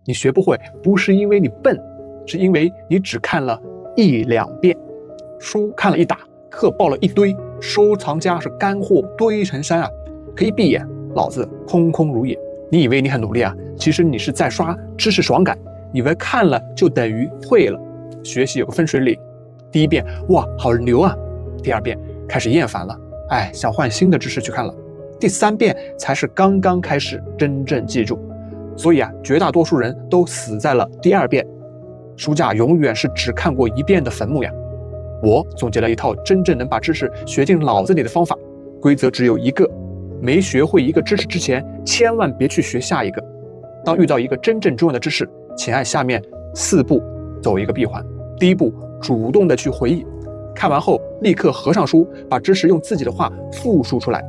你学不会不是因为你笨，是因为你只看了1、2遍，书看了一打，课报了一堆，收藏夹是干货堆成山啊！可一闭眼，脑子空空如也。你以为你很努力啊，其实你是在刷知识爽感，以为看了就等于会了。学习有个分水岭，第1遍哇好牛啊，第2遍开始厌烦了，想换新的知识去看了，第3遍才是刚刚开始真正记住。所以啊，绝大多数人都死在了第2遍。书架永远是只看过1遍的坟墓呀。我总结了一套真正能把知识学进脑子里的方法，规则只有一个：没学会一个知识之前，千万别去学下一个。当遇到一个真正重要的知识，请按下面4步走一个闭环。第1步，主动的去回忆，看完后立刻合上书，把知识用自己的话复述出来。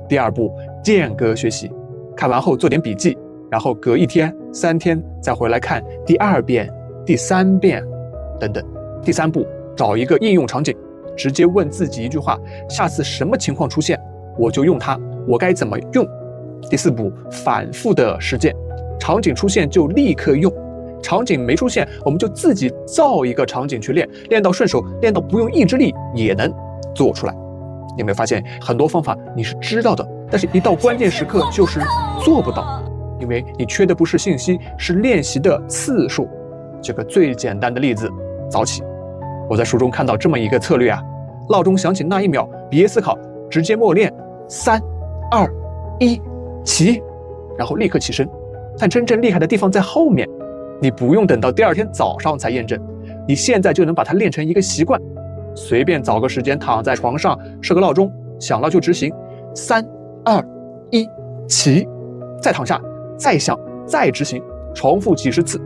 第2步，间隔学习，看完后做点笔记，然后隔1天、3天再回来看第2遍、第3遍等等。第3步，找一个应用场景，直接问自己一句话：下次什么情况出现，我就用它，我该怎么用？第4步，反复的实践，场景出现就立刻用，场景没出现，我们就自己造一个场景去练，练到顺手，练到不用意志力也能做出来。你有没有发现，很多方法你是知道的，但是一到关键时刻就是做不到，因为你缺的不是信息，是练习的次数。这个最简单的例子，早起。我在书中看到这么一个策略啊，闹钟响起那1秒，别思考，直接默念3、2、1，起，然后立刻起身。但真正厉害的地方在后面，你不用等到第2天早上才验证，你现在就能把它练成一个习惯。随便找个时间躺在床上，设个闹钟，想了就执行，3、2、1，起，再躺下，再想，再执行，重复几10次。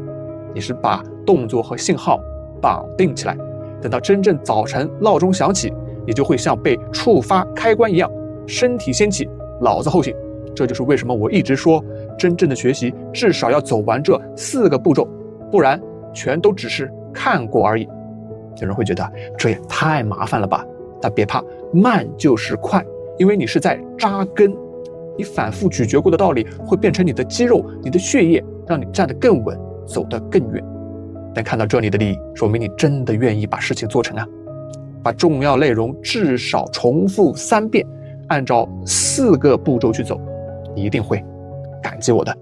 你是把动作和信号绑定起来，等到真正早晨闹钟响起，你就会像被触发开关一样，身体先起，脑子后醒。这就是为什么我一直说，真正的学习至少要走完这4个步骤，不然全都只是看过而已。有人会觉得这也太麻烦了吧？但别怕，慢就是快，因为你是在扎根，你反复咀嚼过的道理会变成你的肌肉、你的血液，让你站得更稳，走得更远。但看到这里的利益，说明你真的愿意把事情做成啊！把重要内容至少重复3遍，按照4个步骤去走，你一定会感激我的。